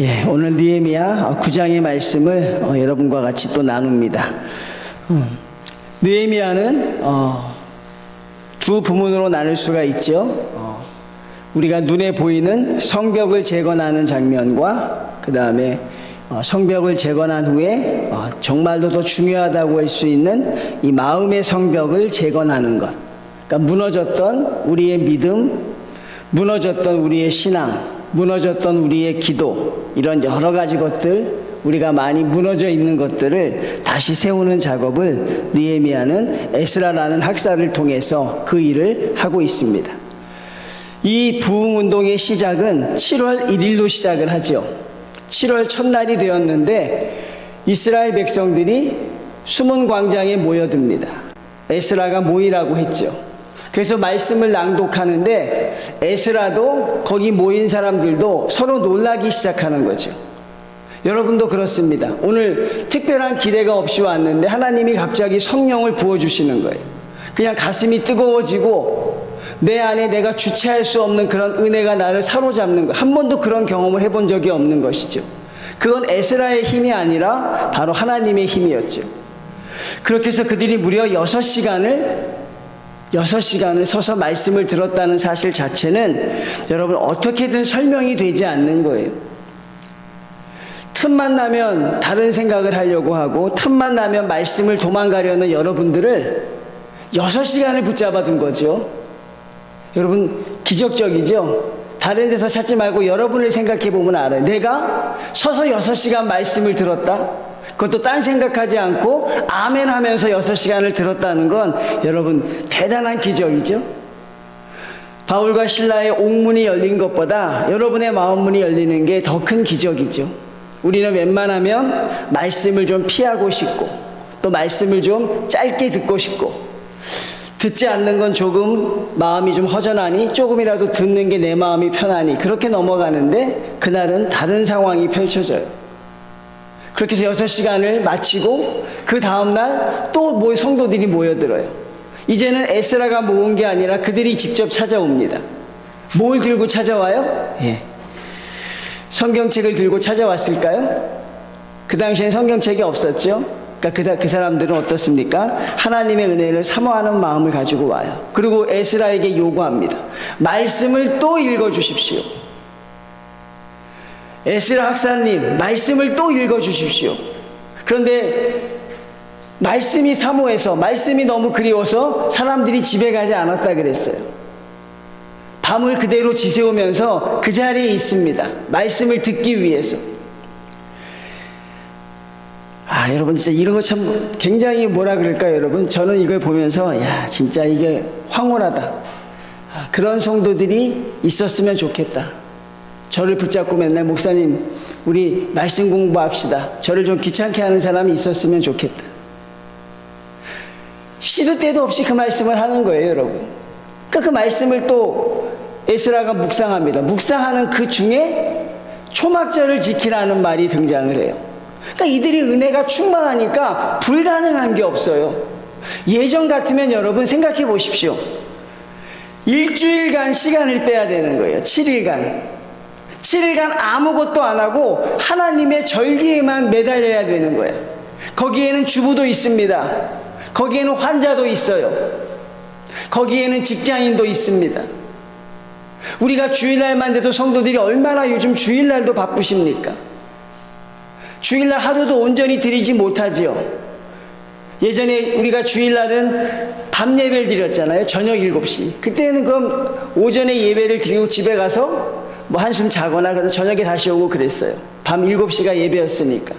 예, 오늘 느헤미야 9장의 말씀을 여러분과 같이 또 나눕니다. 느헤미야는 두 부문으로 나눌 수가 있죠. 우리가 눈에 보이는 성벽을 재건하는 장면과 그 다음에 성벽을 재건한 후에 정말로 더 중요하다고 할 수 있는 이 마음의 성벽을 재건하는 것. 그러니까 무너졌던 우리의 믿음, 무너졌던 우리의 신앙, 무너졌던 우리의 기도, 이런 여러 가지 것들, 우리가 많이 무너져 있는 것들을 다시 세우는 작업을 느헤미야는 에스라라는 학사를 통해서 그 일을 하고 있습니다. 이 부흥운동의 시작은 7월 1일로 시작을 하죠. 7월 첫날이 되었는데 이스라엘 백성들이 수문 광장에 모여듭니다. 에스라가 모이라고 했죠. 그래서 말씀을 낭독하는데 에스라도 거기 모인 사람들도 서로 놀라기 시작하는 거죠. 여러분도 그렇습니다. 오늘 특별한 기대가 없이 왔는데 하나님이 갑자기 성령을 부어주시는 거예요. 그냥 가슴이 뜨거워지고 내 안에 내가 주체할 수 없는 그런 은혜가 나를 사로잡는 거. 한 번도 그런 경험을 해본 적이 없는 것이죠. 그건 에스라의 힘이 아니라 바로 하나님의 힘이었죠. 그렇게 해서 그들이 무려 6시간을 서서 말씀을 들었다는 사실 자체는 여러분 어떻게든 설명이 되지 않는 거예요. 틈만 나면 다른 생각을 하려고 하고 틈만 나면 말씀을 도망가려는 여러분들을 6시간을 붙잡아 둔 거죠. 여러분 기적적이죠? 다른 데서 찾지 말고 여러분을 생각해 보면 알아요. 내가 서서 6시간 말씀을 들었다? 그것도 딴 생각하지 않고 아멘 하면서 6시간을 들었다는 건 여러분 대단한 기적이죠. 바울과 실라의 옥문이 열린 것보다 여러분의 마음문이 열리는 게 더 큰 기적이죠. 우리는 웬만하면 말씀을 좀 피하고 싶고 또 말씀을 좀 짧게 듣고 싶고 듣지 않는 건 조금 마음이 좀 허전하니 조금이라도 듣는 게 내 마음이 편하니 그렇게 넘어가는데 그날은 다른 상황이 펼쳐져요. 그렇게 해서 6시간을 마치고 그 다음날 또 성도들이 모여들어요. 이제는 에스라가 모은 게 아니라 그들이 직접 찾아옵니다. 뭘 들고 찾아와요? 예. 성경책을 들고 찾아왔을까요? 그 당시엔 성경책이 없었죠. 그러니까 그 사람들은 어떻습니까? 하나님의 은혜를 사모하는 마음을 가지고 와요. 그리고 에스라에게 요구합니다. 말씀을 또 읽어주십시오. 에스라 학사님, 말씀을 또 읽어주십시오. 그런데 말씀이 사모해서, 말씀이 너무 그리워서 사람들이 집에 가지 않았다 그랬어요. 밤을 그대로 지새우면서 그 자리에 있습니다. 말씀을 듣기 위해서. 여러분 진짜 이런 거 참 굉장히 뭐라 그럴까요, 여러분? 저는 이걸 보면서 진짜 이게 황홀하다. 그런 성도들이 있었으면 좋겠다. 저를 붙잡고 맨날 목사님 우리 말씀 공부합시다. 저를 좀 귀찮게 하는 사람이 있었으면 좋겠다. 시도 때도 없이 그 말씀을 하는 거예요, 여러분. 그러니까 그 말씀을 또 에스라가 묵상합니다. 묵상하는 그 중에 초막절을 지키라는 말이 등장을 해요. 그러니까 이들이 은혜가 충만하니까 불가능한 게 없어요. 예전 같으면 여러분 생각해 보십시오. 일주일간 시간을 빼야 되는 거예요. 7일간 아무것도 안 하고 하나님의 절기에만 매달려야 되는 거예요. 거기에는 주부도 있습니다. 거기에는 환자도 있어요. 거기에는 직장인도 있습니다. 우리가 주일날만 돼도 성도들이 얼마나 요즘 주일날도 바쁘십니까? 주일날 하루도 온전히 드리지 못하지요. 예전에 우리가 주일날은 밤 예배를 드렸잖아요. 저녁 7시. 그때는 그럼 오전에 예배를 드리고 집에 가서 한숨 자거나 그래서 저녁에 다시 오고 그랬어요. 밤 7시가 예배였으니까.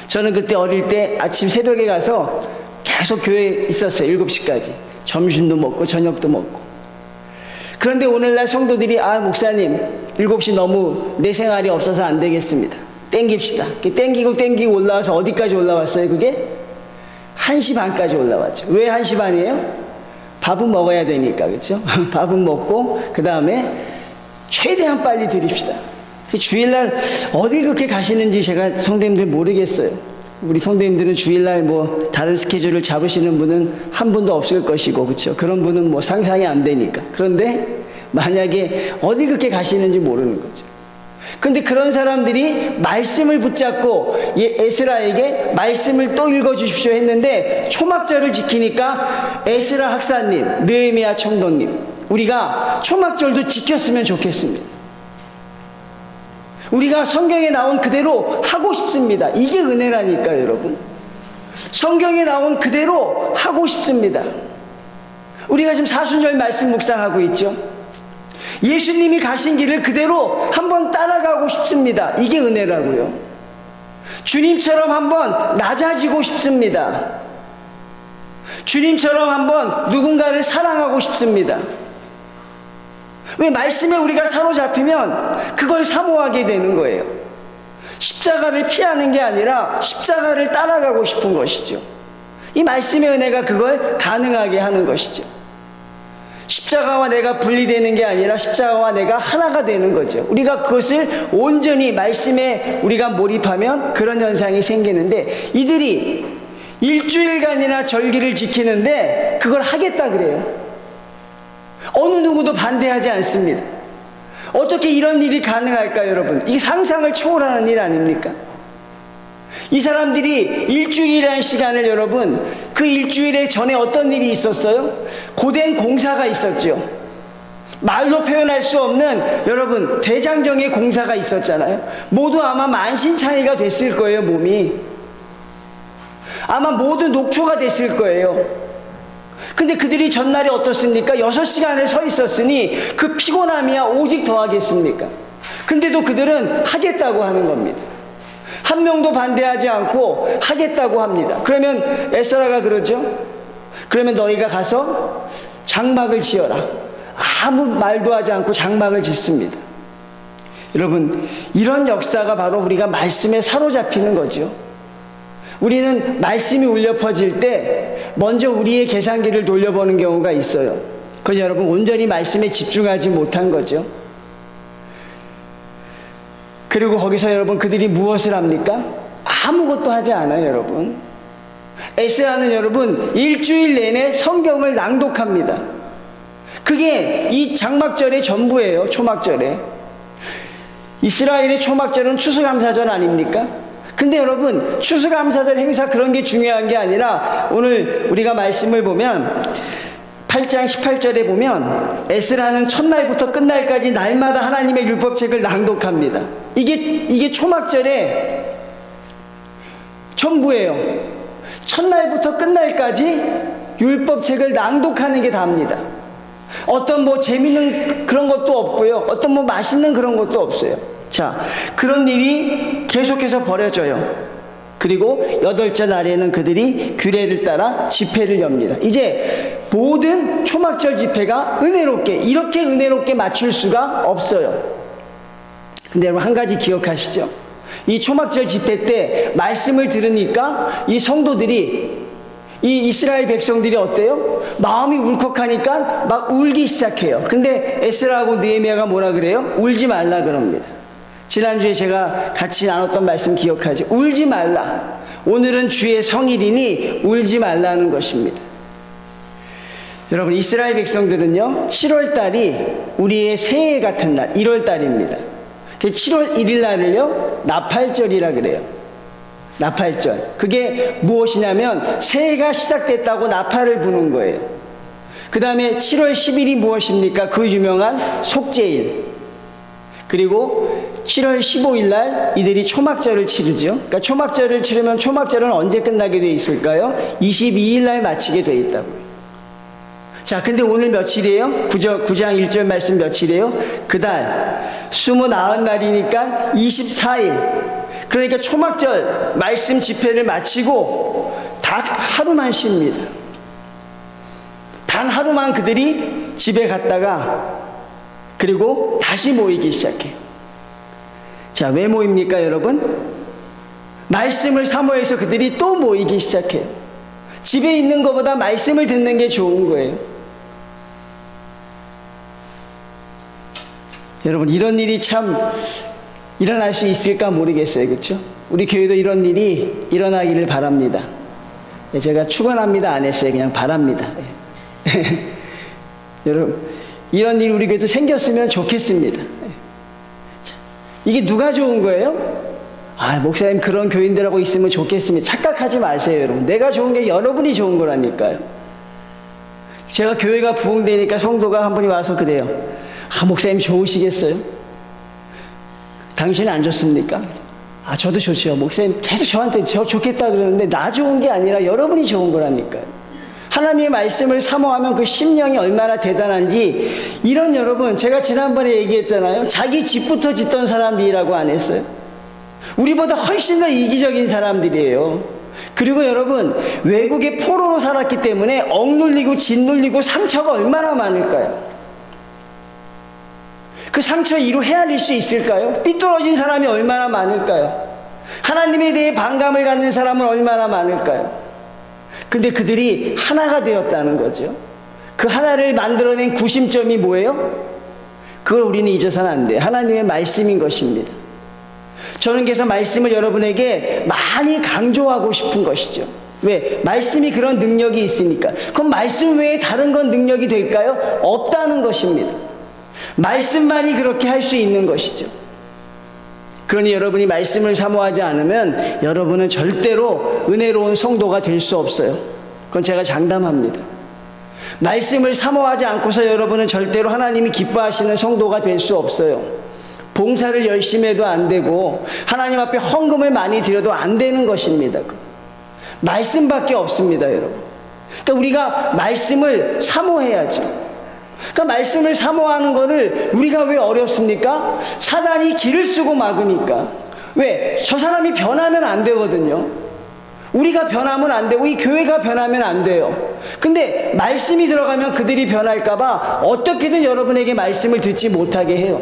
저는 그때 어릴 때 아침 새벽에 가서 계속 교회에 있었어요. 7시까지. 점심도 먹고 저녁도 먹고. 그런데 오늘날 성도들이 목사님 7시 너무 내 생활이 없어서 안 되겠습니다. 땡깁시다. 땡기고 올라와서 어디까지 올라왔어요? 그게 1시 반까지 올라왔죠. 왜 1시 반이에요? 밥은 먹어야 되니까, 그렇죠? 밥은 먹고 그 다음에 최대한 빨리 드립시다. 주일날 어딜 그렇게 가시는지 제가 성도님들 모르겠어요. 우리 성도님들은 주일날 다른 스케줄을 잡으시는 분은 한 분도 없을 것이고, 그렇죠? 그런 분은 상상이 안 되니까. 그런데 만약에 어디 그렇게 가시는지 모르는 거죠. 근데 그런 사람들이 말씀을 붙잡고 에스라에게 말씀을 또 읽어주십시오 했는데 초막절을 지키니까 에스라 학사님, 느헤미야 총독님, 우리가 초막절도 지켰으면 좋겠습니다. 우리가 성경에 나온 그대로 하고 싶습니다. 이게 은혜라니까요, 여러분. 성경에 나온 그대로 하고 싶습니다. 우리가 지금 사순절 말씀 묵상하고 있죠. 예수님이 가신 길을 그대로 한번 따라가고 싶습니다. 이게 은혜라고요. 주님처럼 한번 낮아지고 싶습니다. 주님처럼 한번 누군가를 사랑하고 싶습니다. 왜 말씀에 우리가 사로잡히면 그걸 사모하게 되는 거예요. 십자가를 피하는 게 아니라 십자가를 따라가고 싶은 것이죠. 이 말씀의 은혜가 그걸 가능하게 하는 것이죠. 십자가와 내가 분리되는 게 아니라 십자가와 내가 하나가 되는 거죠. 우리가 그것을 온전히 말씀에 우리가 몰입하면 그런 현상이 생기는데, 이들이 일주일간이나 절기를 지키는데 그걸 하겠다 그래요. 어느 누구도 반대하지 않습니다. 어떻게 이런 일이 가능할까요, 여러분? 이게 상상을 초월하는 일 아닙니까? 이 사람들이 일주일이라는 시간을, 여러분, 그 일주일에 전에 어떤 일이 있었어요? 고된 공사가 있었죠. 말로 표현할 수 없는, 여러분, 대장정의 공사가 있었잖아요. 모두 아마 만신창이가 됐을 거예요, 몸이. 아마 모두 녹초가 됐을 거예요. 근데 그들이 전날에 어떻습니까? 6시간을 서 있었으니 그 피곤함이야 오직 더하겠습니까? 근데도 그들은 하겠다고 하는 겁니다. 한 명도 반대하지 않고 하겠다고 합니다. 그러면 에스라가 그러죠. 그러면 너희가 가서 장막을 지어라. 아무 말도 하지 않고 장막을 짓습니다. 여러분, 이런 역사가 바로 우리가 말씀에 사로잡히는 거죠. 우리는 말씀이 울려 퍼질 때 먼저 우리의 계산기를 돌려보는 경우가 있어요. 그건 여러분 온전히 말씀에 집중하지 못한 거죠. 그리고 거기서 여러분 그들이 무엇을 합니까? 아무것도 하지 않아요, 여러분. 에스라는 여러분 일주일 내내 성경을 낭독합니다. 그게 이 장막절의 전부예요. 초막절에. 이스라엘의 초막절은 추수감사절 아닙니까? 근데 여러분 추수감사절 행사 그런 게 중요한 게 아니라, 오늘 우리가 말씀을 보면 8장 18절에 보면 에스라는 첫날부터 끝날까지 날마다 하나님의 율법책을 낭독합니다. 이게 초막절의 전부예요. 첫날부터 끝날까지 율법책을 낭독하는 게 답니다. 어떤 뭐 재밌는 그런 것도 없고요. 어떤 뭐 맛있는 그런 것도 없어요. 자, 그런 일이 계속해서 벌어져요. 그리고 8째 날에는 그들이 규례를 따라 집회를 엽니다. 이제 모든 초막절 집회가 은혜롭게, 이렇게 은혜롭게 맞출 수가 없어요. 근데 여러분 한 가지 기억하시죠? 이 초막절 집회 때 말씀을 들으니까 이 성도들이, 이 이스라엘 백성들이 어때요? 마음이 울컥하니까 막 울기 시작해요. 근데 에스라하고 느헤미야가 뭐라 그래요? 울지 말라 그럽니다. 지난주에 제가 같이 나눴던 말씀 기억하죠? 울지 말라. 오늘은 주의 성일이니 울지 말라는 것입니다. 여러분, 이스라엘 백성들은요, 7월달이 우리의 새해 같은 날, 1월달입니다. 7월 1일 날을요, 나팔절이라 그래요. 나팔절. 그게 무엇이냐면 새해가 시작됐다고 나팔을 부는 거예요. 그 다음에 7월 10일이 무엇입니까? 그 유명한 속죄일. 그리고 7월 15일 날 이들이 초막절을 치르죠. 그러니까 초막절을 치르면 초막절은 언제 끝나게 돼 있을까요? 22일 날 마치게 돼 있다고요. 자, 근데 오늘 며칠이에요? 9장 1절 말씀 며칠이에요? 그달 29날이니까 24일. 그러니까 초막절 말씀 집회를 마치고 단 하루만 쉽니다. 단 하루만 그들이 집에 갔다가 그리고 다시 모이기 시작해요. 자, 왜 모입니까, 여러분? 말씀을 사모해서 그들이 또 모이기 시작해요. 집에 있는 것보다 말씀을 듣는 게 좋은 거예요. 여러분, 이런 일이 참 일어날 수 있을까 모르겠어요. 그렇죠? 우리 교회도 이런 일이 일어나기를 바랍니다. 제가 축원합니다 안 했어요. 그냥 바랍니다. 여러분, 이런 일이 우리 교회도 생겼으면 좋겠습니다. 이게 누가 좋은 거예요? 목사님 그런 교인들하고 있으면 좋겠습니다. 착각하지 마세요, 여러분. 내가 좋은 게 여러분이 좋은 거라니까요. 제가 교회가 부흥되니까 성도가 한 분이 와서 그래요. 목사님 좋으시겠어요? 당신은 안 좋습니까? 저도 좋죠. 목사님 계속 저한테 저 좋겠다 그러는데 나 좋은 게 아니라 여러분이 좋은 거라니까요. 하나님의 말씀을 사모하면 그 심령이 얼마나 대단한지, 이런 여러분, 제가 지난번에 얘기했잖아요. 자기 집부터 짓던 사람들이라고 안 했어요? 우리보다 훨씬 더 이기적인 사람들이에요. 그리고 여러분, 외국에 포로로 살았기 때문에 억눌리고 짓눌리고 상처가 얼마나 많을까요? 그 상처 이루 헤아릴 수 있을까요? 삐뚤어진 사람이 얼마나 많을까요? 하나님에 대해 반감을 갖는 사람은 얼마나 많을까요? 근데 그들이 하나가 되었다는 거죠. 그 하나를 만들어낸 구심점이 뭐예요? 그걸 우리는 잊어서는 안 돼요. 하나님의 말씀인 것입니다. 저는 그래서 말씀을 여러분에게 많이 강조하고 싶은 것이죠. 왜? 말씀이 그런 능력이 있으니까. 그럼 말씀 외에 다른 건 능력이 될까요? 없다는 것입니다. 말씀만이 그렇게 할 수 있는 것이죠. 그러니 여러분이 말씀을 사모하지 않으면 여러분은 절대로 은혜로운 성도가 될 수 없어요. 그건 제가 장담합니다. 말씀을 사모하지 않고서 여러분은 절대로 하나님이 기뻐하시는 성도가 될 수 없어요. 봉사를 열심히 해도 안 되고 하나님 앞에 헌금을 많이 드려도 안 되는 것입니다. 말씀밖에 없습니다, 여러분. 그러니까 우리가 말씀을 사모해야죠. 그러니까 말씀을 사모하는 거를 우리가 왜 어렵습니까? 사단이 길을 쓰고 막으니까. 왜? 저 사람이 변하면 안 되거든요. 우리가 변하면 안 되고 이 교회가 변하면 안 돼요. 근데 말씀이 들어가면 그들이 변할까봐 어떻게든 여러분에게 말씀을 듣지 못하게 해요.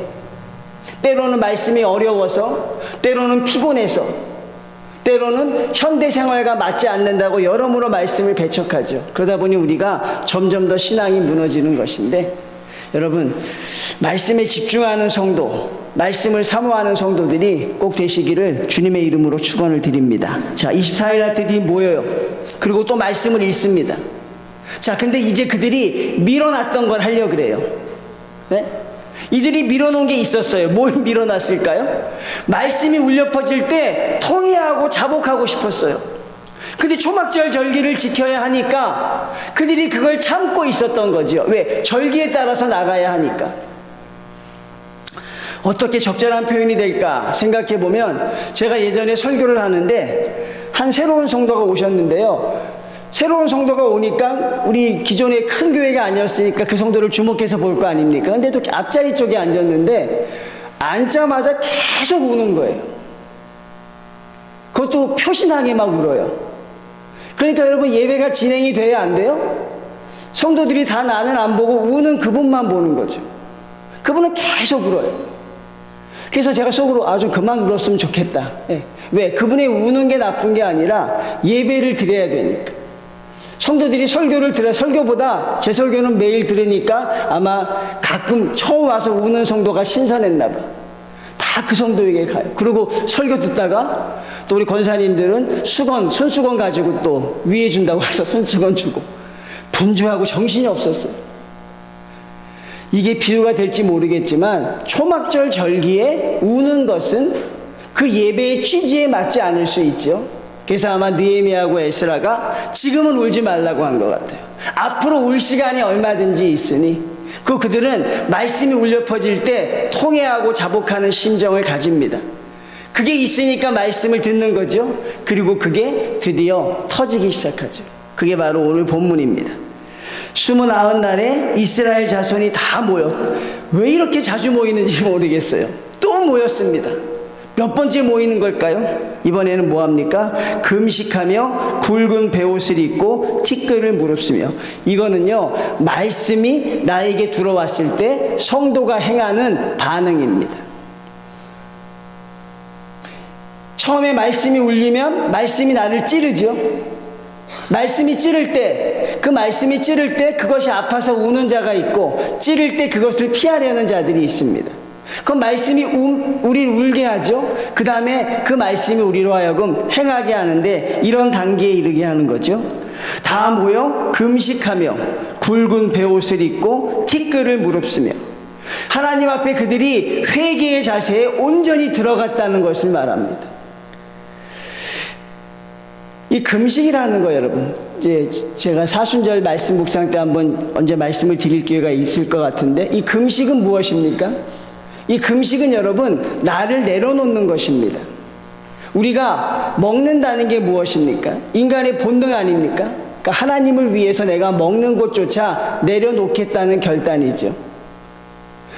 때로는 말씀이 어려워서, 때로는 피곤해서, 때로는 현대생활과 맞지 않는다고 여러모로 말씀을 배척하죠. 그러다 보니 우리가 점점 더 신앙이 무너지는 것인데, 여러분, 말씀에 집중하는 성도, 말씀을 사모하는 성도들이 꼭 되시기를 주님의 이름으로 축원을 드립니다. 자, 24일 날 드디어 모여요. 그리고 또 말씀을 읽습니다. 자, 근데 이제 그들이 밀어놨던 걸 하려고 그래요. 네? 이들이 밀어놓은 게 있었어요. 뭘 밀어놨을까요? 말씀이 울려 퍼질 때 통회하고 자복하고 싶었어요. 근데 초막절 절기를 지켜야 하니까 그들이 그걸 참고 있었던 거죠. 왜? 절기에 따라서 나가야 하니까. 어떻게 적절한 표현이 될까 생각해 보면, 제가 예전에 설교를 하는데 한 새로운 성도가 오셨는데요. 새로운 성도가 오니까 우리 기존의 큰 교회가 아니었으니까 그 성도를 주목해서 볼 거 아닙니까? 근데 또 앞자리 쪽에 앉았는데 앉자마자 계속 우는 거예요. 그것도 표신하게 막 울어요. 그러니까 여러분, 예배가 진행이 돼야 안 돼요? 성도들이 다 나는 안 보고 우는 그분만 보는 거죠. 그분은 계속 울어요. 그래서 제가 속으로 좀 그만 울었으면 좋겠다. 예. 왜? 그분의 우는 게 나쁜 게 아니라 예배를 드려야 되니까. 성도들이 설교를 들어야, 설교보다 제 설교는 매일 들으니까 아마 가끔 처음 와서 우는 성도가 신선했나 봐. 다 그 성도에게 가요. 그리고 설교 듣다가 또 우리 권사님들은 수건, 손수건 가지고 또 위해 준다고 해서 손수건 주고, 분주하고 정신이 없었어요. 이게 비유가 될지 모르겠지만 초막절 절기에 우는 것은 그 예배의 취지에 맞지 않을 수 있죠. 그래서 아마 느헤미야하고 에스라가 지금은 울지 말라고 한 것 같아요. 앞으로 울 시간이 얼마든지 있으니 그들은 말씀이 울려 퍼질 때 통회하고 자복하는 심정을 가집니다. 그게 있으니까 말씀을 듣는 거죠. 그리고 그게 드디어 터지기 시작하죠. 그게 바로 오늘 본문입니다. 29날에 이스라엘 자손이 다 모였. 왜 이렇게 자주 모이는지 모르겠어요. 또 모였습니다. 몇 번째 모이는 걸까요? 이번에는 뭐합니까? 금식하며 굵은 베옷을 입고 티끌을 무릅쓰며. 이거는요, 말씀이 나에게 들어왔을 때 성도가 행하는 반응입니다. 처음에 말씀이 울리면 말씀이 나를 찌르죠. 말씀이 찌를 때, 그 말씀이 찌를 때 그것이 아파서 우는 자가 있고, 찌를 때 그것을 피하려는 자들이 있습니다. 그 말씀이 우리를 울게 하죠. 그 다음에 그 말씀이 우리로 하여금 행하게 하는데, 이런 단계에 이르게 하는 거죠. 다 모여 금식하며 굵은 베옷을 입고 티끌을 무릅쓰며. 하나님 앞에 그들이 회개의 자세에 온전히 들어갔다는 것을 말합니다. 이 금식이라는 거 여러분, 이제 제가 사순절 말씀 묵상 때 한번 언제 말씀을 드릴 기회가 있을 것 같은데, 이 금식은 무엇입니까? 이 금식은 여러분, 나를 내려놓는 것입니다. 우리가 먹는다는 게 무엇입니까? 인간의 본능 아닙니까? 그러니까 하나님을 위해서 내가 먹는 것조차 내려놓겠다는 결단이죠.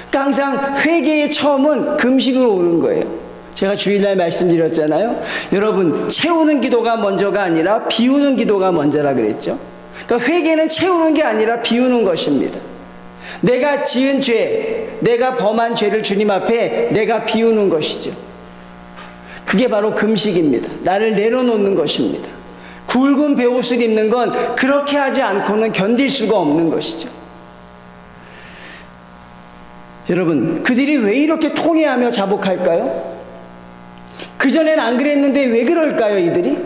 그러니까 항상 회개의 처음은 금식으로 오는 거예요. 제가 주일날 말씀드렸잖아요. 여러분, 채우는 기도가 먼저가 아니라 비우는 기도가 먼저라 그랬죠. 그러니까 회개는 채우는 게 아니라 비우는 것입니다. 내가 지은 죄, 내가 범한 죄를 주님 앞에 내가 비우는 것이죠. 그게 바로 금식입니다. 나를 내려놓는 것입니다. 굵은 베옷을 입는 건 그렇게 하지 않고는 견딜 수가 없는 것이죠. 여러분, 그들이 왜 이렇게 통회하며 자복할까요? 그전엔 안 그랬는데 왜 그럴까요, 이들이?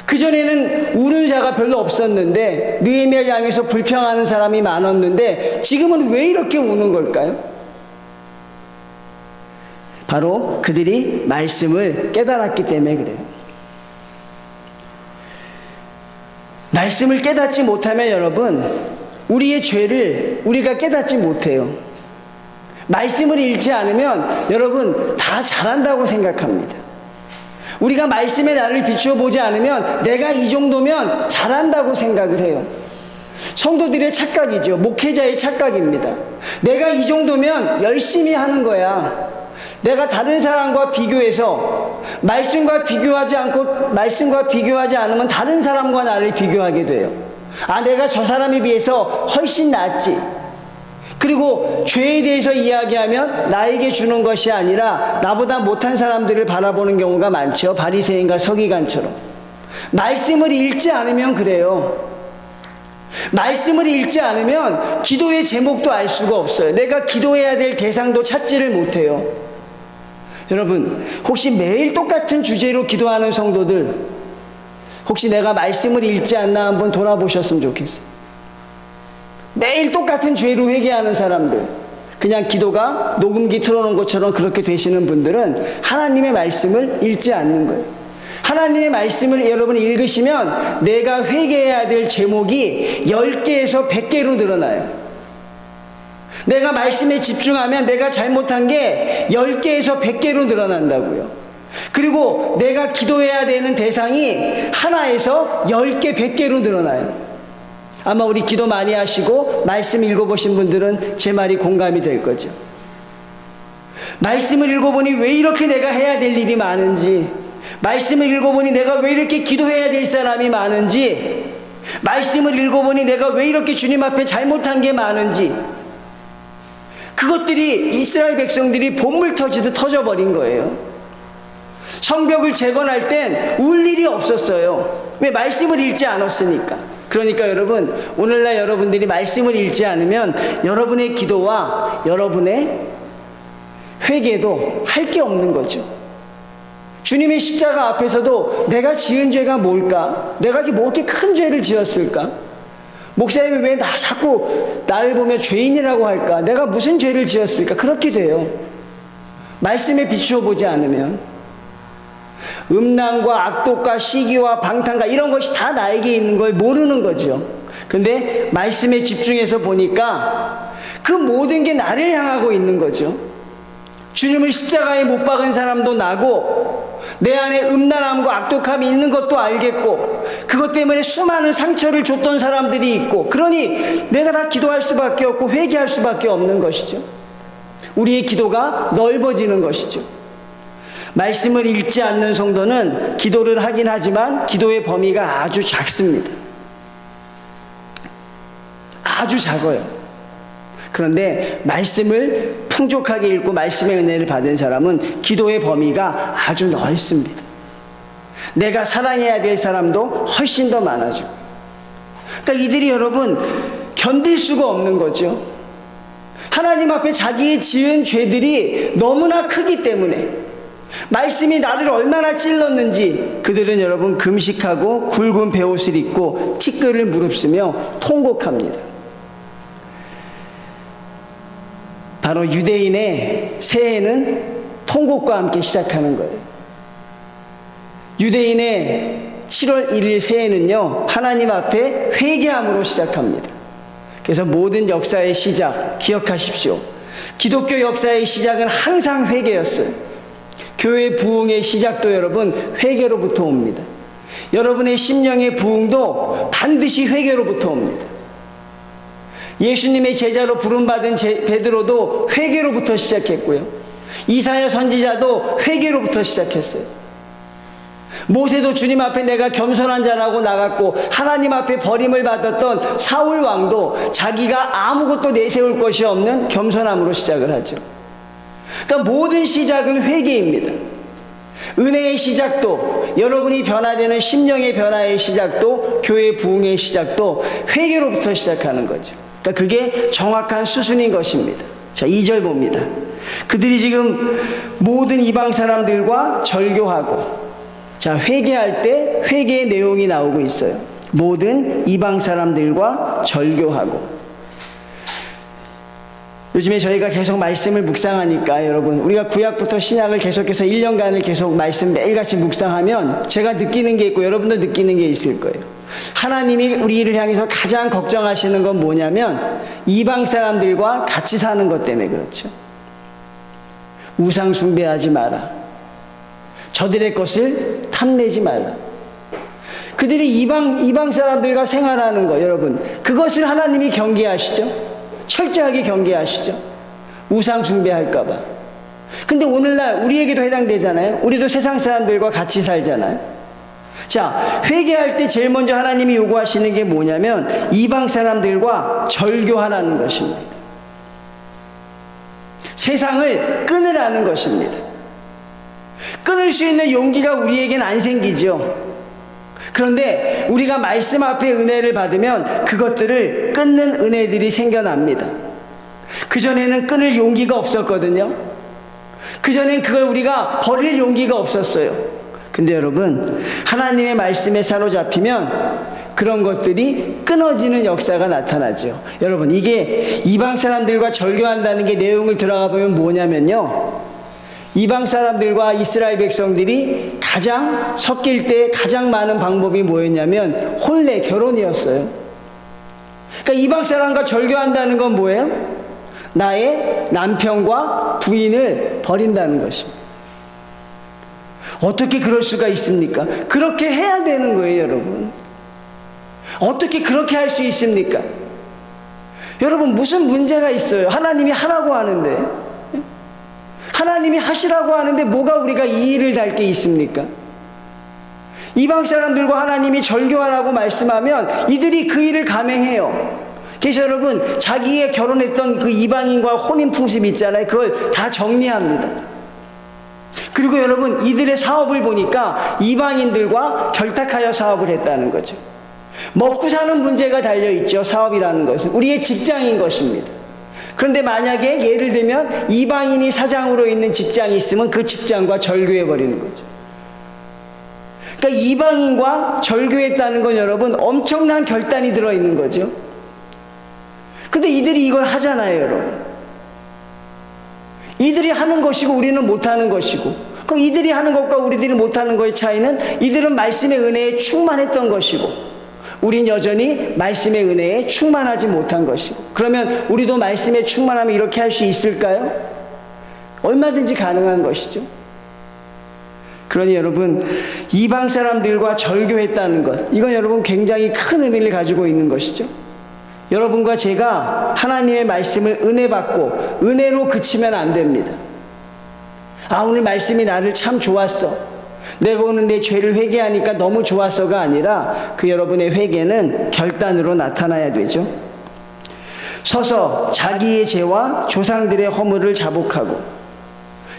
그전에는 우는 자가 별로 없었는데, 느헤미야를 향해서 불평하는 사람이 많았는데, 지금은 왜 이렇게 우는 걸까요? 바로 그들이 말씀을 깨달았기 때문에 그래요. 말씀을 깨닫지 못하면 여러분, 우리의 죄를 우리가 깨닫지 못해요. 말씀을 읽지 않으면 여러분 다 잘한다고 생각합니다. 우리가 말씀의 나를 비추어 보지 않으면 내가 이 정도면 잘한다고 생각을 해요. 성도들의 착각이죠. 목회자의 착각입니다. 내가 이 정도면 열심히 하는 거야. 내가 다른 사람과 비교해서 말씀과 비교하지 않으면 다른 사람과 나를 비교하게 돼요. 아, 내가 저 사람에 비해서 훨씬 낫지. 그리고 죄에 대해서 이야기하면 나에게 주는 것이 아니라 나보다 못한 사람들을 바라보는 경우가 많죠. 바리새인과 서기관처럼. 말씀을 읽지 않으면 그래요. 말씀을 읽지 않으면 기도의 제목도 알 수가 없어요. 내가 기도해야 될 대상도 찾지를 못해요. 여러분, 혹시 매일 똑같은 주제로 기도하는 성도들, 혹시 내가 말씀을 읽지 않나 한번 돌아보셨으면 좋겠어요. 매일 똑같은 죄로 회개하는 사람들, 그냥 기도가 녹음기 틀어놓은 것처럼 그렇게 되시는 분들은 하나님의 말씀을 읽지 않는 거예요. 하나님의 말씀을 여러분이 읽으시면 내가 회개해야 될 제목이 10개에서 100개로 늘어나요. 내가 말씀에 집중하면 내가 잘못한 게 10개에서 100개로 늘어난다고요. 그리고 내가 기도해야 되는 대상이 하나에서 10개, 100개로 늘어나요. 아마 우리 기도 많이 하시고 말씀 읽어보신 분들은 제 말이 공감이 될 거죠. 말씀을 읽어보니 왜 이렇게 내가 해야 될 일이 많은지, 말씀을 읽어보니 내가 왜 이렇게 기도해야 될 사람이 많은지, 말씀을 읽어보니 내가 왜 이렇게 주님 앞에 잘못한 게 많은지, 그것들이 이스라엘 백성들이 본물 터지듯 터져버린 거예요. 성벽을 재건할 땐 울 일이 없었어요. 왜? 말씀을 읽지 않았으니까. 그러니까 여러분, 오늘날 여러분들이 말씀을 읽지 않으면 여러분의 기도와 여러분의 회개도 할 게 없는 거죠. 주님의 십자가 앞에서도 내가 지은 죄가 뭘까? 내가 뭐 이렇게 큰 죄를 지었을까? 목사님이 왜 자꾸 나를 보며 죄인이라고 할까? 내가 무슨 죄를 지었을까? 그렇게 돼요. 말씀에 비추어 보지 않으면. 음란과 악독과 시기와 방탕과 이런 것이 다 나에게 있는 걸 모르는 거죠. 근데 말씀에 집중해서 보니까 그 모든 게 나를 향하고 있는 거죠. 주님을 십자가에 못 박은 사람도 나고, 내 안에 음란함과 악독함이 있는 것도 알겠고, 그것 때문에 수많은 상처를 줬던 사람들이 있고, 그러니 내가 다 기도할 수밖에 없고 회개할 수밖에 없는 것이죠. 우리의 기도가 넓어지는 것이죠. 말씀을 읽지 않는 성도는 기도를 하긴 하지만 기도의 범위가 아주 작습니다. 아주 작아요. 그런데 말씀을 풍족하게 읽고 말씀의 은혜를 받은 사람은 기도의 범위가 아주 넓습니다. 내가 사랑해야 될 사람도 훨씬 더 많아지고. 그러니까 이들이 여러분 견딜 수가 없는 거죠. 하나님 앞에 자기의 지은 죄들이 너무나 크기 때문에, 말씀이 나를 얼마나 찔렀는지 그들은 여러분 금식하고 굵은 베옷을 입고 티끌을 무릅쓰며 통곡합니다. 바로 유대인의 새해는 통곡과 함께 시작하는 거예요. 유대인의 7월 1일 새해는요, 하나님 앞에 회개함으로 시작합니다. 그래서 모든 역사의 시작, 기억하십시오. 기독교 역사의 시작은 항상 회개였어요. 교회 부흥의 시작도 여러분, 회개로부터 옵니다. 여러분의 심령의 부흥도 반드시 회개로부터 옵니다. 예수님의 제자로 부름받은 베드로도 회개로부터 시작했고요. 이사야 선지자도 회개로부터 시작했어요. 모세도 주님 앞에 내가 겸손한 자라고 나갔고 하나님 앞에 버림을 받았던 사울 왕도 자기가 아무것도 내세울 것이 없는 겸손함으로 시작을 하죠. 그러니까 모든 시작은 회개입니다. 은혜의 시작도, 여러분이 변화되는 심령의 변화의 시작도, 교회 부흥의 시작도 회개로부터 시작하는 거죠. 그러니까 그게 정확한 수순인 것입니다. 자, 2절 봅니다. 그들이 지금 모든 이방 사람들과 절교하고, 자, 회개할 때 회개의 내용이 나오고 있어요. 모든 이방 사람들과 절교하고. 요즘에 저희가 계속 말씀을 묵상하니까 여러분, 우리가 구약부터 신약을 계속해서 1년간을 계속 말씀 매일같이 묵상하면 제가 느끼는 게 있고 여러분도 느끼는 게 있을 거예요. 하나님이 우리를 향해서 가장 걱정하시는 건 뭐냐면 이방 사람들과 같이 사는 것 때문에 그렇죠. 우상 숭배하지 마라. 저들의 것을 탐내지 말라. 그들이 이방 사람들과 생활하는 거, 여러분, 그것을 하나님이 경계하시죠. 철저하게 경계하시죠. 우상 숭배할까봐. 근데 오늘날 우리에게도 해당되잖아요. 우리도 세상 사람들과 같이 살잖아요. 자, 회개할 때 제일 먼저 하나님이 요구하시는 게 뭐냐면 이방 사람들과 절교하라는 것입니다. 세상을 끊으라는 것입니다. 끊을 수 있는 용기가 우리에겐 안 생기죠. 그런데 우리가 말씀 앞에 은혜를 받으면 그것들을 끊는 은혜들이 생겨납니다. 그전에는 끊을 용기가 없었거든요. 그전엔 그걸 우리가 버릴 용기가 없었어요. 근데 여러분, 하나님의 말씀에 사로잡히면 그런 것들이 끊어지는 역사가 나타나죠. 여러분, 이게 이방 사람들과 절교한다는 게 내용을 들어가 보면 뭐냐면요, 이방 사람들과 이스라엘 백성들이 가장 섞일 때 가장 많은 방법이 뭐였냐면 혼례, 결혼이었어요. 그러니까 이방 사람과 절교한다는 건 뭐예요? 나의 남편과 부인을 버린다는 것입니다. 어떻게 그럴 수가 있습니까? 그렇게 해야 되는 거예요, 여러분. 어떻게 그렇게 할 수 있습니까? 여러분, 무슨 문제가 있어요? 하나님이 하라고 하는데, 하나님이 하시라고 하는데 뭐가 우리가 이 일을 달 게 있습니까? 이방 사람들과 하나님이 절교하라고 말씀하면 이들이 그 일을 감행해요. 그래서 여러분, 자기의 결혼했던 그 이방인과 혼인 풍습 있잖아요. 그걸 다 정리합니다. 그리고 여러분, 이들의 사업을 보니까 이방인들과 결탁하여 사업을 했다는 거죠. 먹고 사는 문제가 달려있죠. 사업이라는 것은 우리의 직장인 것입니다. 그런데 만약에 예를 들면 이방인이 사장으로 있는 직장이 있으면 그 직장과 절교해버리는 거죠. 그러니까 이방인과 절교했다는 건 여러분 엄청난 결단이 들어있는 거죠. 근데 이들이 이걸 하잖아요, 여러분. 이들이 하는 것이고 우리는 못하는 것이고, 그럼 이들이 하는 것과 우리들이 못하는 것의 차이는 이들은 말씀의 은혜에 충만했던 것이고 우린 여전히 말씀의 은혜에 충만하지 못한 것이고, 그러면 우리도 말씀에 충만하면 이렇게 할 수 있을까요? 얼마든지 가능한 것이죠. 그러니 여러분, 이방 사람들과 절교했다는 것, 이건 여러분 굉장히 큰 의미를 가지고 있는 것이죠. 여러분과 제가 하나님의 말씀을 은혜 받고 은혜로 그치면 안 됩니다. 아, 오늘 말씀이 나를 참 좋았어, 내가 오늘 내 죄를 회개하니까 너무 좋았어가 아니라 그 여러분의 회개는 결단으로 나타나야 되죠. 서서 자기의 죄와 조상들의 허물을 자복하고,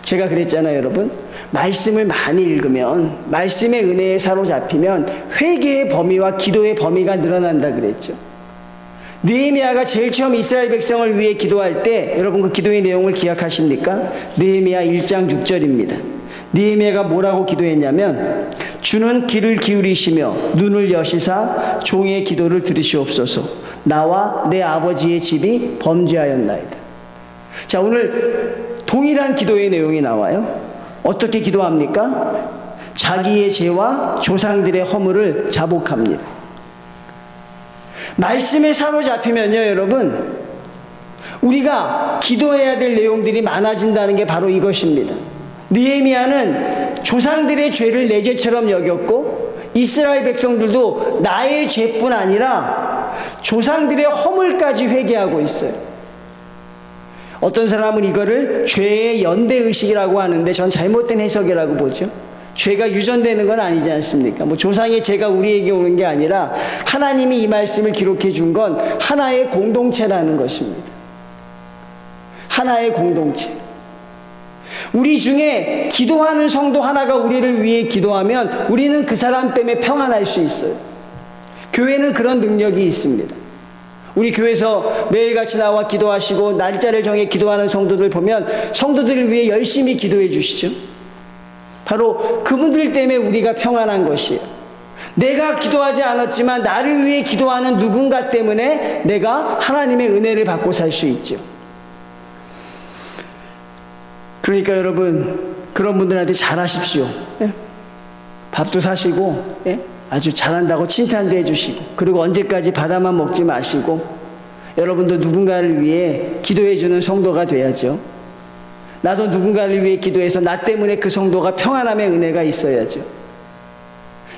제가 그랬잖아요, 여러분. 말씀을 많이 읽으면, 말씀의 은혜에 사로잡히면 회개의 범위와 기도의 범위가 늘어난다 그랬죠. 느헤미야가 제일 처음 이스라엘 백성을 위해 기도할 때 여러분 그 기도의 내용을 기억하십니까? 느헤미야 1장 6절입니다. 느헤미야가 뭐라고 기도했냐면, 주는 귀를 기울이시며 눈을 여시사 종의 기도를 들으시옵소서. 나와 내 아버지의 집이 범죄하였나이다. 자, 오늘 동일한 기도의 내용이 나와요. 어떻게 기도합니까? 자기의 죄와 조상들의 허물을 자복합니다. 말씀에 사로잡히면요, 여러분, 우리가 기도해야 될 내용들이 많아진다는 게 바로 이것입니다. 느헤미야는 조상들의 죄를 내 죄처럼 여겼고, 이스라엘 백성들도 나의 죄뿐 아니라 조상들의 허물까지 회개하고 있어요. 어떤 사람은 이거를 죄의 연대의식이라고 하는데 전 잘못된 해석이라고 보죠. 죄가 유전되는 건 아니지 않습니까? 뭐 조상의 죄가 우리에게 오는 게 아니라 하나님이 이 말씀을 기록해 준 건 하나의 공동체라는 것입니다. 하나의 공동체. 우리 중에 기도하는 성도 하나가 우리를 위해 기도하면 우리는 그 사람 때문에 평안할 수 있어요. 교회는 그런 능력이 있습니다. 우리 교회에서 매일같이 나와 기도하시고 날짜를 정해 기도하는 성도들 보면 성도들을 위해 열심히 기도해 주시죠. 바로 그분들 때문에 우리가 평안한 것이에요. 내가 기도하지 않았지만 나를 위해 기도하는 누군가 때문에 내가 하나님의 은혜를 받고 살 수 있죠. 그러니까 여러분, 그런 분들한테 잘하십시오. 예? 밥도 사시고, 예? 아주 잘한다고 칭찬도 해주시고, 그리고 언제까지 받아만 먹지 마시고, 여러분도 누군가를 위해 기도해주는 성도가 돼야죠. 나도 누군가를 위해 기도해서 나 때문에 그 성도가 평안함의 은혜가 있어야죠.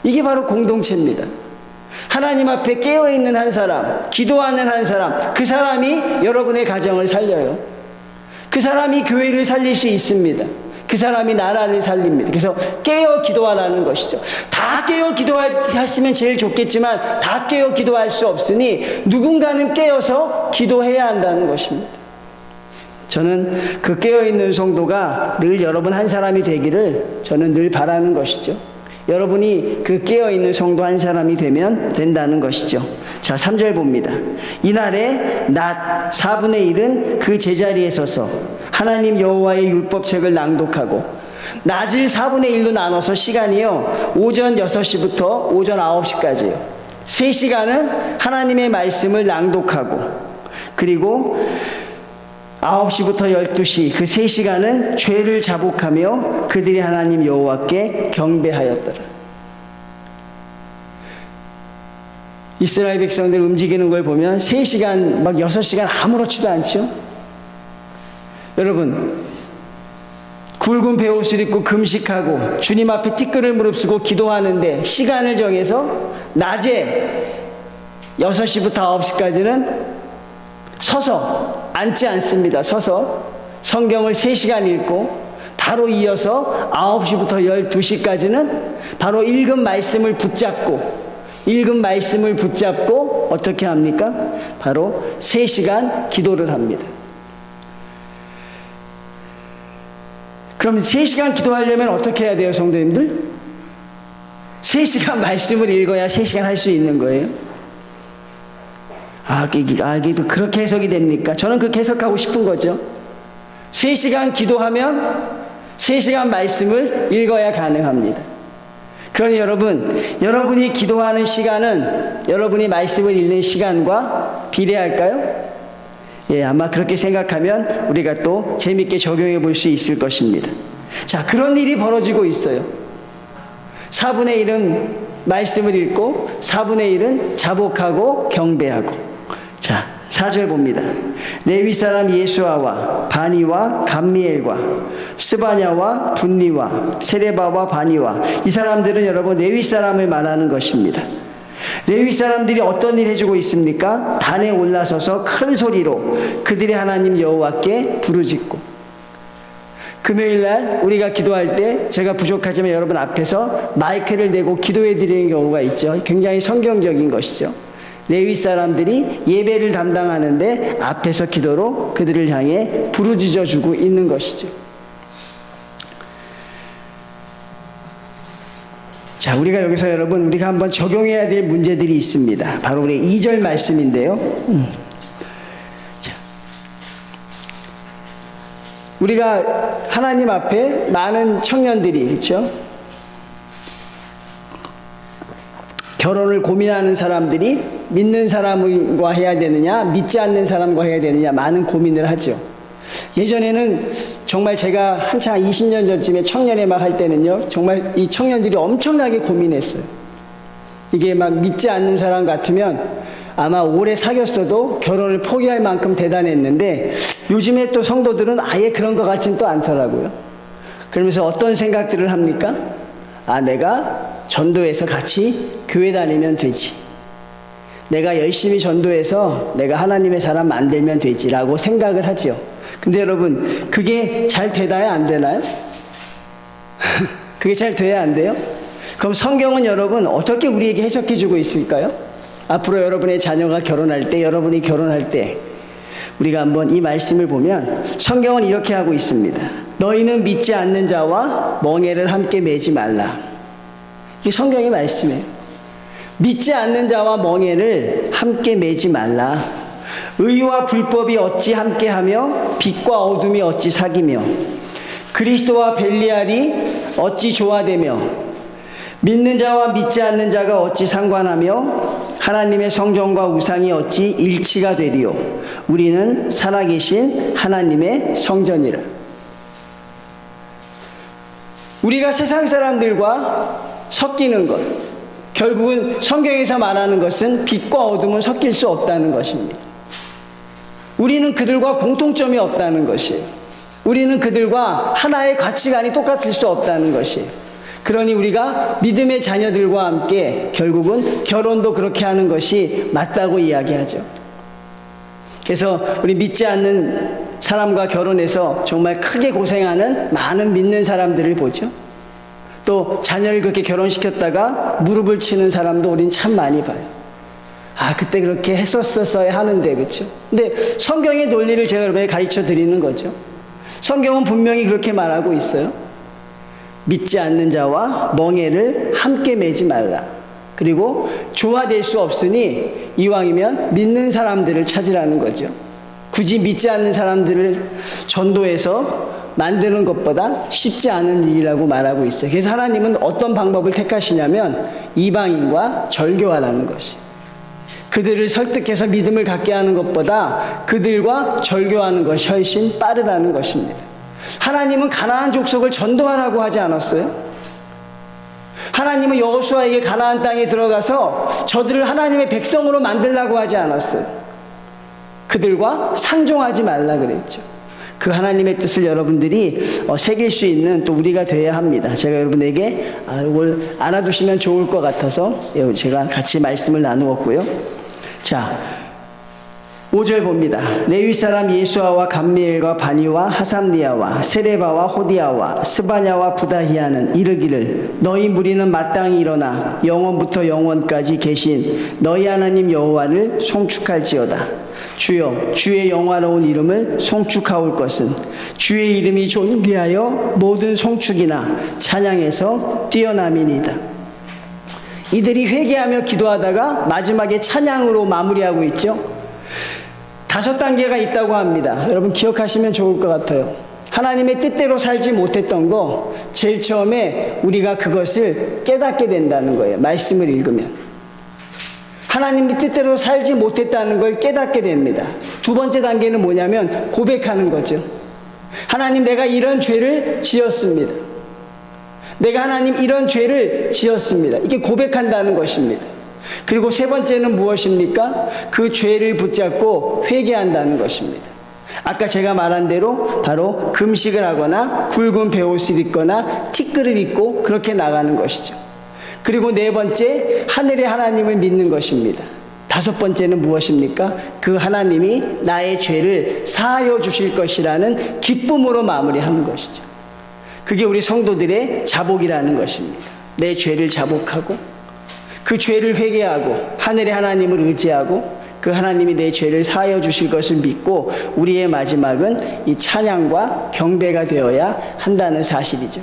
이게 바로 공동체입니다. 하나님 앞에 깨어있는 한 사람, 기도하는 한 사람, 그 사람이 여러분의 가정을 살려요. 그 사람이 교회를 살릴 수 있습니다. 그 사람이 나라를 살립니다. 그래서 깨어 기도하라는 것이죠. 다 깨어 기도했으면 제일 좋겠지만 다 깨어 기도할 수 없으니 누군가는 깨어서 기도해야 한다는 것입니다. 저는 그 깨어있는 성도가 늘 여러분 한 사람이 되기를 저는 늘 바라는 것이죠. 여러분이 그 깨어있는 성도 한 사람이 되면 된다는 것이죠. 자, 3절 봅니다. 이날에 낮 4분의 1은 그 제자리에 서서 하나님 여호와의 율법책을 낭독하고, 낮을 4분의 1로 나눠서 시간이요, 오전 6시부터 오전 9시까지요. 3시간은 하나님의 말씀을 낭독하고, 그리고 9시부터 12시 그 3시간은 죄를 자복하며 그들이 하나님 여호와께 경배하였더라. 이스라엘 백성들 움직이는 걸 보면 3시간 막 6시간 아무렇지도 않죠. 여러분, 굵은 베옷을 입고 금식하고 주님 앞에 티끌을 무릅쓰고 기도하는데 시간을 정해서 낮에 6시부터 9시까지는 서서 앉지 않습니다. 서서 성경을 3시간 읽고 바로 이어서 9시부터 12시까지는 바로 읽은 말씀을 붙잡고 어떻게 합니까? 바로 3시간 기도를 합니다. 그럼 3시간 기도하려면 어떻게 해야 돼요, 성도님들? 3시간 말씀을 읽어야 3시간 할 수 있는 거예요. 이게 또 그렇게 해석이 됩니까? 저는 그렇게 해석하고 싶은 거죠. 3시간 기도하면 3시간 말씀을 읽어야 가능합니다. 그러니 여러분이 기도하는 시간은 여러분이 말씀을 읽는 시간과 비례할까요? 예, 아마 그렇게 생각하면 우리가 또 재밌게 적용해 볼 수 있을 것입니다. 자, 그런 일이 벌어지고 있어요. 4분의 1은 말씀을 읽고 4분의 1은 자복하고 경배하고. 자, 4절 봅니다. 레위 사람 예수아와 바니와 감미엘과 스바냐와 분니와 세레바와 바니와, 이 사람들은 여러분 레위 사람을 말하는 것입니다. 레위 사람들이 어떤 일 해주고 있습니까? 단에 올라서서 큰 소리로 그들의 하나님 여호와께 부르짖고. 금요일날 우리가 기도할 때 제가 부족하지만 여러분 앞에서 마이크를 대고 기도해 드리는 경우가 있죠. 굉장히 성경적인 것이죠. 레위 사람들이 예배를 담당하는데 앞에서 기도로 그들을 향해 부르짖어 주고 있는 것이죠. 자, 우리가 여기서 여러분 우리가 한번 적용해야 될 문제들이 있습니다. 바로 우리 2절 말씀인데요. 자, 우리가 하나님 앞에 많은 청년들이, 그렇죠? 결혼을 고민하는 사람들이 믿는 사람과 해야 되느냐, 믿지 않는 사람과 해야 되느냐, 많은 고민을 하죠. 예전에는 정말 제가 한창 20년 전쯤에 청년회 막 할 때는요, 정말 이 청년들이 엄청나게 고민했어요. 이게 막 믿지 않는 사람 같으면 아마 오래 사귀었어도 결혼을 포기할 만큼 대단했는데, 요즘에 또 성도들은 아예 그런 것 같진 또 않더라고요. 그러면서 어떤 생각들을 합니까? 아, 내가 전도해서 같이 교회 다니면 되지. 내가 열심히 전도해서 내가 하나님의 사람 만들면 되지라고 생각을 하죠. 근데 여러분, 그게 잘 되나요? 안 되나요? 그게 잘 돼야 안 돼요? 그럼 성경은 여러분 어떻게 우리에게 해석해 주고 있을까요? 앞으로 여러분의 자녀가 결혼할 때, 여러분이 결혼할 때 우리가 한번 이 말씀을 보면 성경은 이렇게 하고 있습니다. 너희는 믿지 않는 자와 멍에를 함께 매지 말라. 이게 성경의 말씀이에요. 믿지 않는 자와 멍에를 함께 매지 말라. 의와 불법이 어찌 함께하며 빛과 어둠이 어찌 사귀며 그리스도와 벨리알이 어찌 조화되며 믿는 자와 믿지 않는 자가 어찌 상관하며 하나님의 성전과 우상이 어찌 일치가 되리요. 우리는 살아계신 하나님의 성전이라. 우리가 세상 사람들과 섞이는 것, 결국은 성경에서 말하는 것은 빛과 어둠은 섞일 수 없다는 것입니다. 우리는 그들과 공통점이 없다는 것이에요. 우리는 그들과 하나의 가치관이 똑같을 수 없다는 것이에요. 그러니 우리가 믿음의 자녀들과 함께 결국은 결혼도 그렇게 하는 것이 맞다고 이야기하죠. 그래서 우리 믿지 않는 사람과 결혼해서 정말 크게 고생하는 많은 믿는 사람들을 보죠. 또 자녀를 그렇게 결혼시켰다가 무릎을 치는 사람도 우린 참 많이 봐요. 아, 그때 그렇게 했었어야 하는데, 그렇죠? 근데 성경의 논리를 제가 여러분에게 가르쳐 드리는 거죠. 성경은 분명히 그렇게 말하고 있어요. 믿지 않는 자와 멍에를 함께 매지 말라. 그리고 조화될 수 없으니 이왕이면 믿는 사람들을 찾으라는 거죠. 굳이 믿지 않는 사람들을 전도해서 만드는 것보다 쉽지 않은 일이라고 말하고 있어요. 그래서 하나님은 어떤 방법을 택하시냐면 이방인과 절교하라는 것이. 그들을 설득해서 믿음을 갖게 하는 것보다 그들과 절교하는 것이 훨씬 빠르다는 것입니다. 하나님은 가나안 족속을 전도하라고 하지 않았어요? 하나님은 여호수아에게 가나안 땅에 들어가서 저들을 하나님의 백성으로 만들라고 하지 않았어요. 그들과 상종하지 말라 그랬죠. 그 하나님의 뜻을 여러분들이 새길 수 있는 또 우리가 되어야 합니다. 제가 여러분에게 이걸 알아두시면 좋을 것 같아서 제가 같이 말씀을 나누었고요. 자, 5절 봅니다. 레위 사람 예수아와 감미엘과 바니와 하삼니아와 세레바와 호디아와 스바냐와 부다히아는 이르기를 너희 무리는 마땅히 일어나 영원부터 영원까지 계신 너희 하나님 여호와를 송축할지어다. 주여, 주의 영화로운 이름을 송축하올 것은 주의 이름이 존귀하여 모든 송축이나 찬양에서 뛰어남이니이다. 이들이 회개하며 기도하다가 마지막에 찬양으로 마무리하고 있죠. 5단계가 있다고 합니다. 여러분 기억하시면 좋을 것 같아요. 하나님의 뜻대로 살지 못했던 거 제일 처음에 우리가 그것을 깨닫게 된다는 거예요. 말씀을 읽으면 하나님의 뜻대로 살지 못했다는 걸 깨닫게 됩니다. 2번째 단계는 뭐냐면 고백하는 거죠. 하나님, 내가 이런 죄를 지었습니다. 내가 하나님 이런 죄를 지었습니다. 이게 고백한다는 것입니다. 그리고 3번째는 무엇입니까? 그 죄를 붙잡고 회개한다는 것입니다. 아까 제가 말한 대로 바로 금식을 하거나 굵은 베옷을 입거나 티끌을 입고 그렇게 나가는 것이죠. 그리고 4번째, 하늘의 하나님을 믿는 것입니다. 5번째는 무엇입니까? 그 하나님이 나의 죄를 사하여 주실 것이라는 기쁨으로 마무리하는 것이죠. 그게 우리 성도들의 자복이라는 것입니다. 내 죄를 자복하고 그 죄를 회개하고 하늘의 하나님을 의지하고 그 하나님이 내 죄를 사하여 주실 것을 믿고 우리의 마지막은 이 찬양과 경배가 되어야 한다는 사실이죠.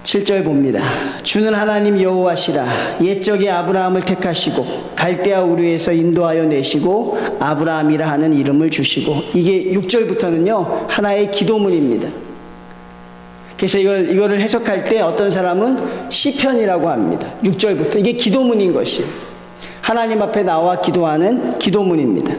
7절 봅니다. 주는 하나님 여호와시라. 옛적에 아브라함을 택하시고 갈대아 우르에서 인도하여 내시고 아브라함이라 하는 이름을 주시고, 이게 6절부터는요 하나의 기도문입니다. 그래서 이거를 해석할 때 어떤 사람은 시편이라고 합니다. 6절부터 이게 기도문인 것이에요. 하나님 앞에 나와 기도하는 기도문입니다.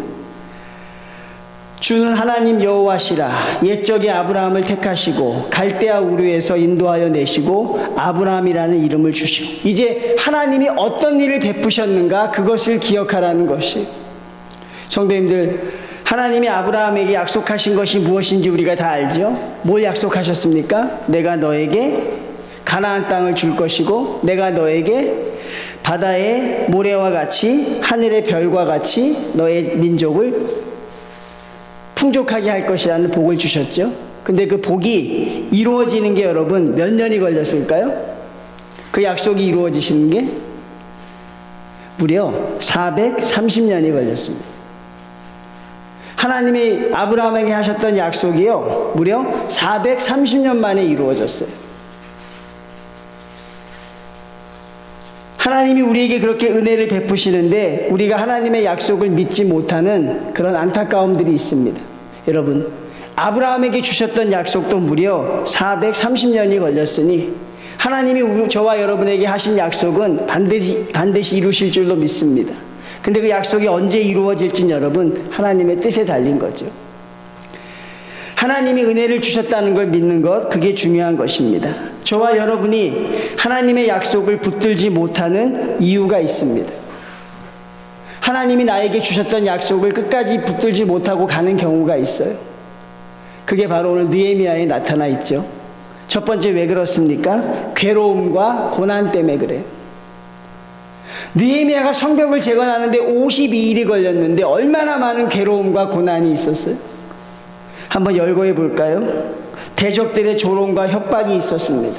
주는 하나님 여호와시라. 옛적에 아브라함을 택하시고 갈대아 우르에서 인도하여 내시고 아브라함이라는 이름을 주시고. 이제 하나님이 어떤 일을 베푸셨는가 그것을 기억하라는 것이. 성도님들, 하나님이 아브라함에게 약속하신 것이 무엇인지 우리가 다 알죠? 뭘 약속하셨습니까? 내가 너에게 가나안 땅을 줄 것이고 내가 너에게 바다의 모래와 같이 하늘의 별과 같이 너의 민족을 풍족하게 할 것이라는 복을 주셨죠. 근데 그 복이 이루어지는 게 여러분 몇 년이 걸렸을까요? 그 약속이 이루어지시는 게 무려 430년이 걸렸습니다. 하나님이 아브라함에게 하셨던 약속이요, 무려 430년 만에 이루어졌어요. 하나님이 우리에게 그렇게 은혜를 베푸시는데 우리가 하나님의 약속을 믿지 못하는 그런 안타까움들이 있습니다. 여러분, 아브라함에게 주셨던 약속도 무려 430년이 걸렸으니 하나님이 저와 여러분에게 하신 약속은 반드시 이루실 줄로 믿습니다. 근데 그 약속이 언제 이루어질지는 여러분 하나님의 뜻에 달린 거죠. 하나님이 은혜를 주셨다는 걸 믿는 것, 그게 중요한 것입니다. 저와 여러분이 하나님의 약속을 붙들지 못하는 이유가 있습니다. 하나님이 나에게 주셨던 약속을 끝까지 붙들지 못하고 가는 경우가 있어요. 그게 바로 오늘 느헤미야에 나타나 있죠. 첫 번째, 왜 그렇습니까? 괴로움과 고난 때문에 그래요. 느헤미야가 성벽을 재건하는데 52일이 걸렸는데 얼마나 많은 괴로움과 고난이 있었어요? 한번 열거해 볼까요? 대적들의 조롱과 협박이 있었습니다.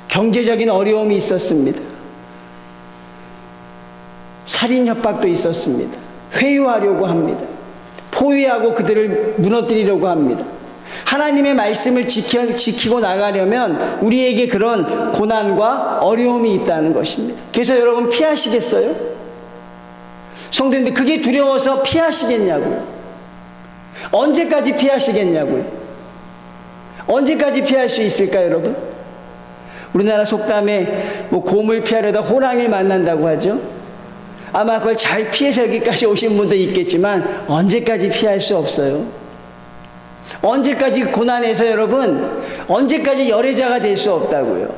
경제적인 어려움이 있었습니다. 살인 협박도 있었습니다. 회유하려고 합니다. 포위하고 그들을 무너뜨리려고 합니다. 하나님의 말씀을 지키고 나가려면 우리에게 그런 고난과 어려움이 있다는 것입니다. 그래서 여러분 피하시겠어요? 성도님들, 그게 두려워서 피하시겠냐고요? 언제까지 피하시겠냐고요? 언제까지 피할 수 있을까요, 여러분? 우리나라 속담에 곰을 피하려다 호랑이를 만난다고 하죠. 아마 그걸 잘 피해서 여기까지 오신 분도 있겠지만 언제까지 피할 수 없어요. 언제까지 고난에서 여러분, 언제까지 열애자가 될 수 없다고요.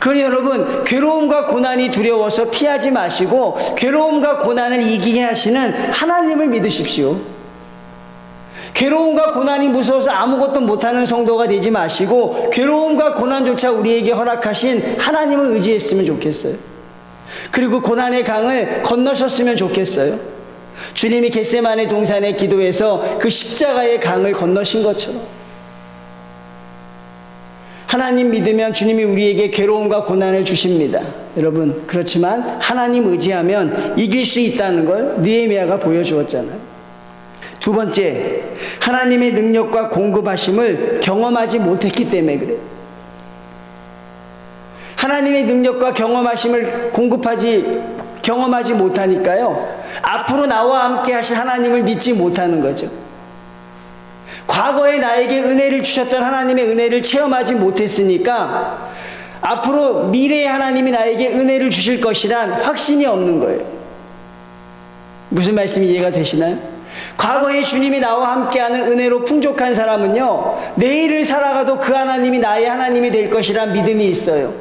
그러니 여러분, 괴로움과 고난이 두려워서 피하지 마시고 괴로움과 고난을 이기게 하시는 하나님을 믿으십시오. 괴로움과 고난이 무서워서 아무것도 못하는 성도가 되지 마시고 괴로움과 고난조차 우리에게 허락하신 하나님을 의지했으면 좋겠어요. 그리고 고난의 강을 건너셨으면 좋겠어요. 주님이 겟세마네 동산의 기도에서 그 십자가의 강을 건너신 것처럼 하나님 믿으면 주님이 우리에게 괴로움과 고난을 주십니다. 여러분, 그렇지만 하나님 의지하면 이길 수 있다는 걸 느헤미야가 보여주었잖아요. 두 번째, 하나님의 능력과 공급하심을 경험하지 못했기 때문에 그래요. 하나님의 능력과 경험하심을 경험하지 못하니까요, 앞으로 나와 함께 하실 하나님을 믿지 못하는 거죠. 과거에 나에게 은혜를 주셨던 하나님의 은혜를 체험하지 못했으니까 앞으로 미래의 하나님이 나에게 은혜를 주실 것이란 확신이 없는 거예요. 무슨 말씀이 이해가 되시나요? 과거에 주님이 나와 함께하는 은혜로 풍족한 사람은요, 내일을 살아가도 그 하나님이 나의 하나님이 될 것이란 믿음이 있어요.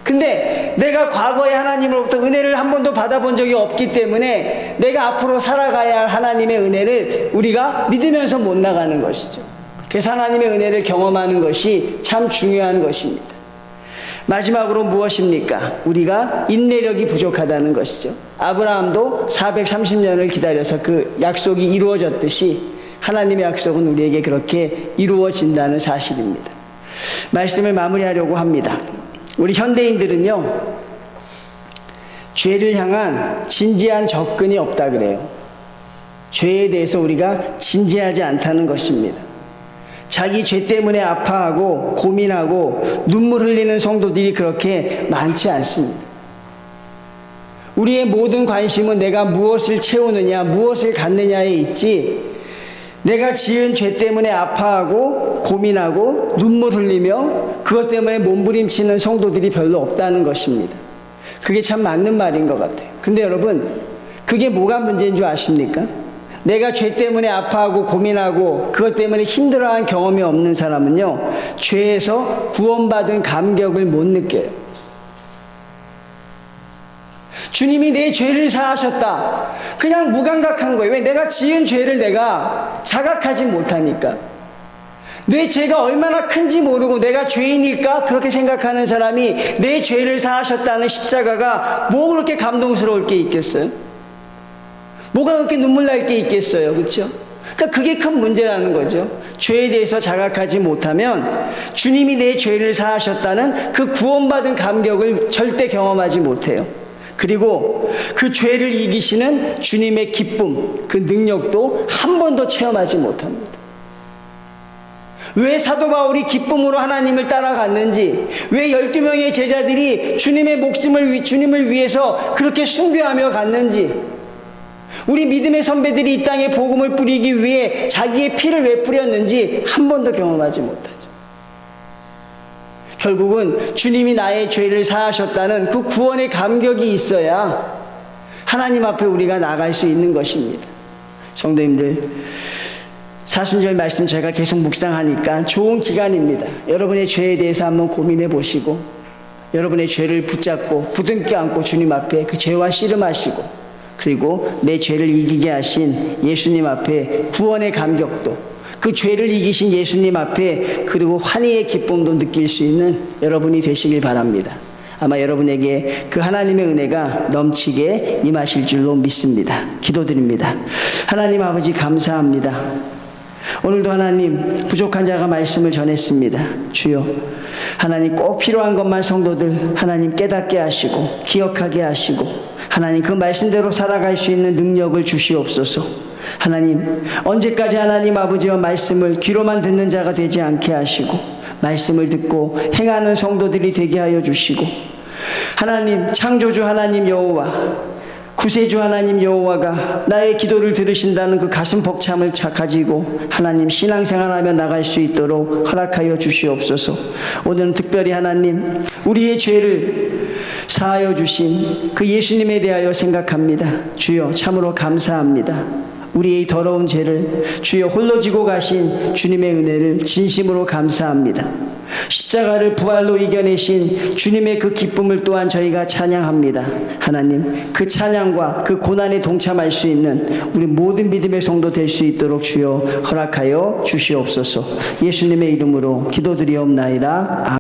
근데 내가 과거에 하나님으로부터 은혜를 한 번도 받아본 적이 없기 때문에 내가 앞으로 살아가야 할 하나님의 은혜를 우리가 믿으면서 못 나가는 것이죠. 그래서 하나님의 은혜를 경험하는 것이 참 중요한 것입니다. 마지막으로 무엇입니까? 우리가 인내력이 부족하다는 것이죠. 아브라함도 430년을 기다려서 그 약속이 이루어졌듯이 하나님의 약속은 우리에게 그렇게 이루어진다는 사실입니다. 말씀을 마무리하려고 합니다. 우리 현대인들은요, 죄를 향한 진지한 접근이 없다 그래요. 죄에 대해서 우리가 진지하지 않다는 것입니다. 자기 죄 때문에 아파하고 고민하고 눈물 흘리는 성도들이 그렇게 많지 않습니다. 우리의 모든 관심은 내가 무엇을 채우느냐, 무엇을 갖느냐에 있지, 내가 지은 죄 때문에 아파하고 고민하고 눈물 흘리며 그것 때문에 몸부림치는 성도들이 별로 없다는 것입니다. 그게 참 맞는 말인 것 같아요. 근데 여러분, 그게 뭐가 문제인 줄 아십니까? 내가 죄 때문에 아파하고 고민하고 그것 때문에 힘들어한 경험이 없는 사람은요, 죄에서 구원받은 감격을 못 느껴요. 주님이 내 죄를 사하셨다. 그냥 무감각한 거예요. 왜? 내가 지은 죄를 내가 자각하지 못하니까. 내 죄가 얼마나 큰지 모르고 내가 죄인일까? 그렇게 생각하는 사람이 내 죄를 사하셨다는 십자가가 뭐 그렇게 감동스러울 게 있겠어요? 뭐가 그렇게 눈물 날 게 있겠어요? 그렇죠? 그러니까 그게 큰 문제라는 거죠. 죄에 대해서 자각하지 못하면 주님이 내 죄를 사하셨다는 그 구원받은 감격을 절대 경험하지 못해요. 그리고 그 죄를 이기시는 주님의 기쁨, 그 능력도 한 번도 체험하지 못합니다. 왜 사도 바울이 기쁨으로 하나님을 따라갔는지, 왜 12명의 제자들이 주님을 위해서 그렇게 순교하며 갔는지, 우리 믿음의 선배들이 이 땅에 복음을 뿌리기 위해 자기의 피를 왜 뿌렸는지 한 번도 경험하지 못하죠. 결국은 주님이 나의 죄를 사하셨다는 그 구원의 감격이 있어야 하나님 앞에 우리가 나갈 수 있는 것입니다. 성도님들, 사순절 말씀 제가 계속 묵상하니까 좋은 기간입니다. 여러분의 죄에 대해서 한번 고민해 보시고, 여러분의 죄를 붙잡고 부둥켜 안고 주님 앞에 그 죄와 씨름하시고, 그리고 내 죄를 이기게 하신 예수님 앞에 구원의 감격도, 그 죄를 이기신 예수님 앞에 그리고 환희의 기쁨도 느낄 수 있는 여러분이 되시길 바랍니다. 아마 여러분에게 그 하나님의 은혜가 넘치게 임하실 줄로 믿습니다. 기도드립니다. 하나님 아버지, 감사합니다. 오늘도 하나님, 부족한 자가 말씀을 전했습니다. 주여, 하나님 꼭 필요한 것만 성도들 하나님 깨닫게 하시고 기억하게 하시고, 하나님 그 말씀대로 살아갈 수 있는 능력을 주시옵소서. 하나님, 언제까지 하나님 아버지와 말씀을 귀로만 듣는 자가 되지 않게 하시고, 말씀을 듣고 행하는 성도들이 되게 하여 주시고, 하나님 창조주 하나님 여호와, 구세주 하나님 여호와가 나의 기도를 들으신다는 그 가슴 벅참을 가지고 하나님 신앙생활하며 나갈 수 있도록 허락하여 주시옵소서. 오늘은 특별히 하나님, 우리의 죄를 사하여 주신 그 예수님에 대하여 생각합니다. 주여, 참으로 감사합니다. 우리의 더러운 죄를 주여 홀로 지고 가신 주님의 은혜를 진심으로 감사합니다. 십자가를 부활로 이겨내신 주님의 그 기쁨을 또한 저희가 찬양합니다. 하나님, 그 찬양과 그 고난에 동참할 수 있는 우리 모든 믿음의 성도 될 수 있도록 주여 허락하여 주시옵소서. 예수님의 이름으로 기도드리옵나이다.